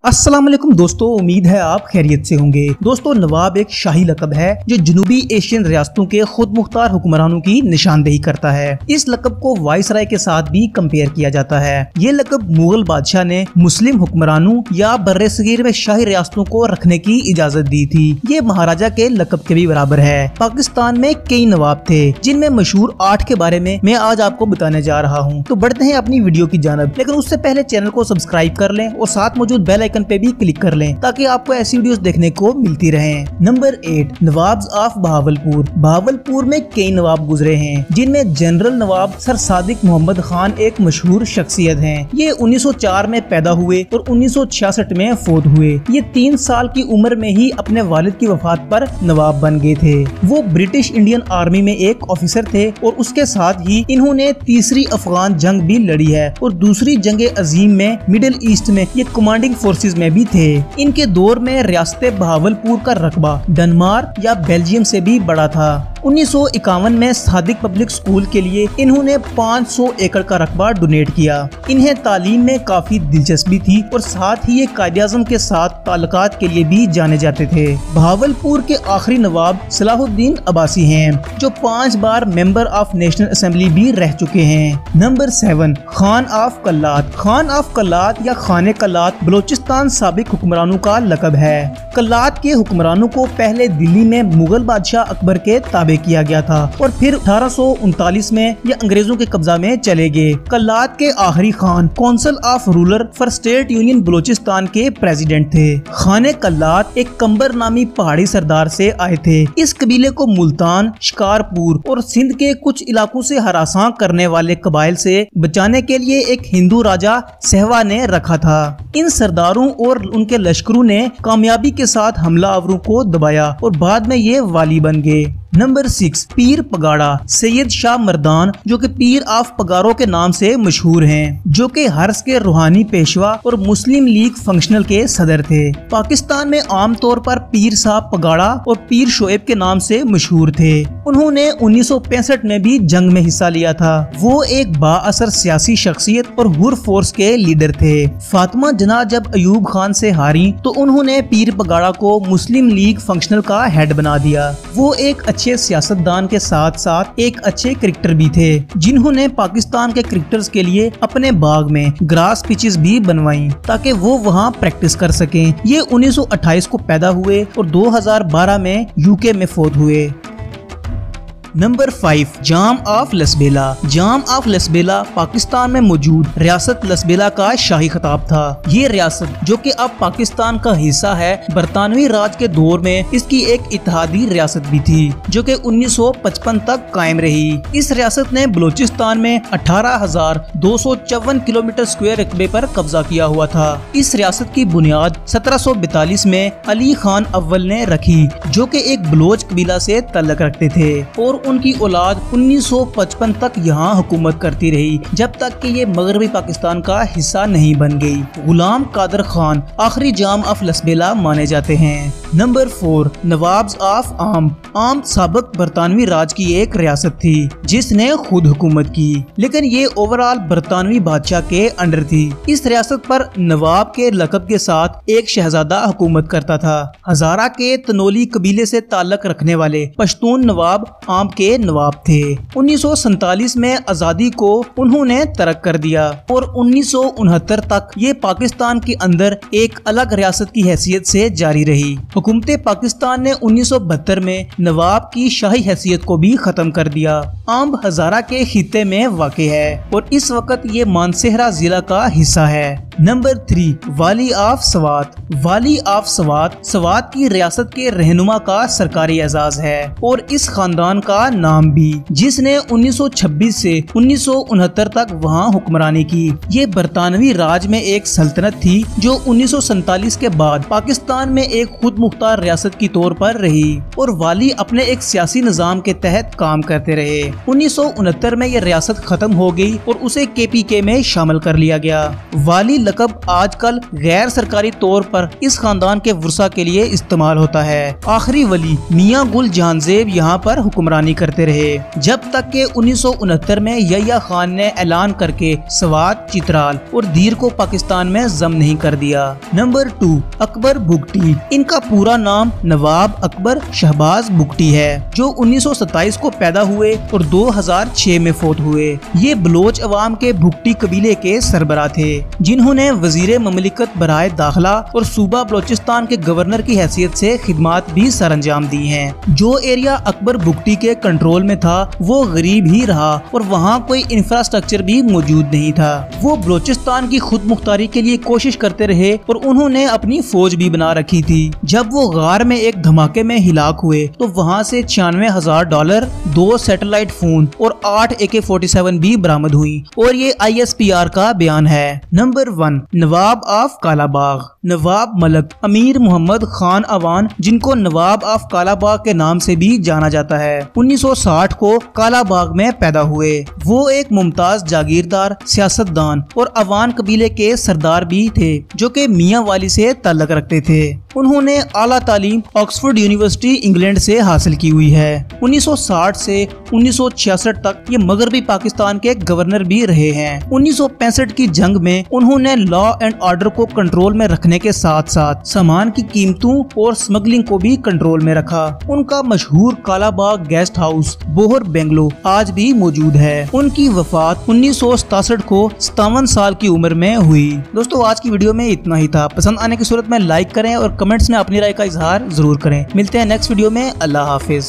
अस्सलाम वालेकुम दोस्तों, उम्मीद है आप खैरियत से होंगे। दोस्तों, नवाब एक शाही लक़ब है जो जनूबी एशियन रियासतों के खुद मुख्तार हुक्मरानों की निशानदेही करता है। इस लक़ब को वाइसराय के साथ भी कंपेयर किया जाता है। ये लक़ब मुगल बादशाह ने मुस्लिम हुक्मरानों या बर्रे-सगीर में शाही रियासतों को रखने की इजाजत दी थी। ये महाराजा के लक़ब के भी बराबर है। पाकिस्तान में कई नवाब थे, जिनमें मशहूर 8 के बारे में मैं आज आपको बताने जा रहा हूँ। तो बढ़ते हैं अपनी वीडियो की जानब, लेकिन उससे पहले चैनल को सब्सक्राइब कर लें और साथ मौजूद बेल आइकन पे भी क्लिक कर लें ताकि आपको ऐसी वीडियोस देखने को मिलती रहें। Number 8, nawabs of Bahawalpur. Bahawalpur में कई नवाब गुजरे हैं, जिनमें जनरल नवाब सर सादिक मोहम्मद खान एक मशहूर शख्सियत हैं। ये 1904 में पैदा हुए और 1966 में फौत हुए। ये 3 साल की उम्र में ही अपने वालिद की वफात पर नवाब बन गए थे। वो ब्रिटिश इंडियन आर्मी में एक ऑफिसर थे और उसके साथ ही इन्होंने तीसरी अफगान जंग भी लड़ी है और दूसरी जंग अजीम में मिडिल ईस्ट में ये कमांडिंग फोर्सेज में भी थे। इनके दौर में रियासत बहावलपुर का रकबा डेनमार्क या बेल्जियम से भी बड़ा था। 1951 में सादिक पब्लिक स्कूल के लिए इन्होंने 500 एकड़ का रकबा डोनेट किया। इन्हें तालीम में काफी दिलचस्पी थी और साथ ही ये कायद-ए-आज़म के साथ ताल्लुकात के लिए भी जाने जाते थे। बहावलपुर के आखिरी नवाब सलाहुद्दीन अब्बासी हैं, जो 5 बार मेंबर ऑफ नेशनल असेंबली भी रह चुके हैं। Number 7, Khan of Kalat. Khan of Kalat या खाने कल्लात बलोचिस्तान साबिक हुक्मरानों का लक़ब है। कल्लात के हुक्मरानों को पहले दिल्ली में मुगल बादशाह अकबर के ताबे किया गया था और फिर 1839 में ये अंग्रेजों के कब्जा में चले गए। कल्लात के आखिरी Khan council of ruler for state union Balochistan के प्रेसिडेंट थे। खाने कल्लात एक कंबर नामी पहाड़ी सरदार से आए थे। इस कबीले को मुल्तान, शिकारपुर और सिंध के कुछ इलाकों से हरासा करने वाले कबाइल से बचाने के लिए एक हिंदू राजा सहवा ने रखा था। इन सरदारों और उनके लश्करों ने कामयाबी के साथ हमलावरों को दबाया और बाद में ये वाली बन गए। नंबर 6, पीर पगाड़ा। सैयद शाह मर्दान, जो कि पीर ऑफ पगारों के नाम से मशहूर हैं, जो कि हर्ष के रूहानी पेशवा और मुस्लिम लीग फंक्शनल के सदर थे। पाकिस्तान में आमतौर पर पीर साहब पगाड़ा और पीर शोएब के नाम से मशहूर थे। उन्होंने 1965 में भी जंग में हिस्सा लिया था। वो एक बाअसर सियासी शख्सियत और हुर फोर्स के लीडर थे। फातिमा जना जब अयूब खान से हारी तो उन्होंने पीर पगाड़ा को मुस्लिम लीग फंक्शनल का हेड बना दिया। वो एक अच्छे सियासतदान के साथ साथ एक अच्छे क्रिकेटर भी थे, जिन्होंने पाकिस्तान के क्रिकेटर्स के लिए अपने बाग में ग्रास पिचेस भी बनवाई ताकि वो वहाँ प्रैक्टिस कर सकें। ये 1928 को पैदा हुए और 2012 में यूके में फौत हुए। Number 5, jam of Lasbela. Jam of Lasbela Pakistan में मौजूद रियासत लसबेला का शाही खिताब था। ये रियासत, जो कि अब पाकिस्तान का हिस्सा है, बरतानवी राज के दौर में इसकी एक इत्तेहादी रियासत भी थी, जो कि 1955 तक कायम रही। इस रियासत ने बलोचिस्तान में 18,254 किलोमीटर स्क्वायर रकबे पर कब्जा किया हुआ था। इस रियासत की बुनियाद 1742 में अली खान अव्वल ने रखी, जो कि एक बलोच कबीला से तल्लक रखते थे और उनकी औलाद 1955 तक यहाँ हुकूमत करती रही, जब तक कि ये मगरबी पाकिस्तान का हिस्सा नहीं बन गई। गुलाम कादर खान आखिरी जाम ऑफ लसबेला माने जाते हैं। नंबर 4, नवाब्स ऑफ आम। आम साबिक बरतानवी राज की एक रियासत थी जिसने खुद हुकूमत की, लेकिन ये ओवरऑल बरतानवी बादशाह के अंडर थी। इस रियासत पर नवाब के लक़ब के साथ एक शहजादा हुकूमत करता था। हजारा के तनोली कबीले से ताल्लुक रखने वाले पश्तून नवाब आम के नवाब थे। 1947 में आजादी को उन्होंने तर्क कर दिया और 1969 तक ये पाकिस्तान के अंदर एक अलग रियासत की हैसियत से जारी रही। हुकूमत पाकिस्तान ने 1972 में नवाब की शाही हैसियत को भी खत्म कर दिया। आम हजारा के खित्ते में वाक़ है और इस वक्त ये मानसेहरा जिला का हिस्सा है। नंबर 3, वाली ऑफ सवात। वाली ऑफ सवात सवात की रियासत के रहनुमा का सरकारी एजाज है और इस खानदान का नाम भी, जिसने 1926 से 1969 तक वहाँ हुक्मरानी की। ये बरतानवी राज में एक सल्तनत थी जो 1947 के बाद पाकिस्तान में एक खुद मुख्तार रियासत की तौर पर रही और वाली अपने एक सियासी निजाम के तहत काम करते रहे। 1969 में ये रियासत खत्म हो गई और उसे KPK में शामिल कर लिया गया। वाली लकब आजकल गैर सरकारी तौर पर इस खानदान के वर्सा के लिए इस्तेमाल होता है। आखिरी वली मियां गुल जहांजेब यहाँ पर हुक्मरानी करते रहे जब तक के 1969 में यहिया खान ने ऐलान करके स्वात, चित्राल और दीर को पाकिस्तान में जम नहीं कर दिया। नंबर 2, अकबर बुगटी। इनका पूरा नाम नवाब अकबर शहबाज बुगटी है, जो 1927 को पैदा हुए और 2006 में फोत हुए। ये बलोच अवाम के बुगटी कबीले के सरबराह थे, जिन्होंने वजीर ममलिकत बराए दाखिला और सूबा बलोचिस्तान के गवर्नर की हैसियत से खिदमात भी सर अंजाम दी हैं। जो एरिया अकबर बुगटी के कंट्रोल में था वो गरीब ही रहा और वहाँ कोई इंफ्रास्ट्रक्चर भी मौजूद नहीं था। वो बलोचिस्तान की खुद मुख्तारी के लिए कोशिश करते रहे और उन्होंने अपनी फौज भी बना रखी थी। जब वो गार में एक धमाके में हिलाक हुए तो वहाँ से $96,000, 2 सैटेलाइट फोन और 8 AK-47 भी बरामद हुई और ये ISPR का बयान है। Number 1, Nawab of Kalabagh. नवाब मलक अमीर मोहम्मद खान अवान, जिनको नवाब ऑफ कालाबाग के नाम से भी जाना जाता है, 1960 को कालाबाग में पैदा हुए। वो एक मुमताज जागीरदार, सियासतदान और अवान कबीले के सरदार भी थे, जो कि मियां वाली से ताल्लुक रखते थे। उन्होंने आला तालीम ऑक्सफोर्ड यूनिवर्सिटी इंग्लैंड से हासिल की हुई है। 1960 से 1966 तक ये मगरबी पाकिस्तान के गवर्नर भी रहे हैं। 1965 की जंग में उन्होंने लॉ एंड ऑर्डर को कंट्रोल में रखने के साथ साथ सामान की कीमतों और स्मगलिंग को भी कंट्रोल में रखा। उनका मशहूर Kalabagh guest house Bohr bungalow आज भी मौजूद है। उनकी वफात 1967 को 57 साल की उम्र में हुई। दोस्तों, आज की वीडियो में इतना ही था। पसंद आने की सूरत में लाइक करें और कमेंट्स में अपनी राय का इजहार जरूर करें। मिलते हैं नेक्स्ट वीडियो में। अल्लाह हाफिज।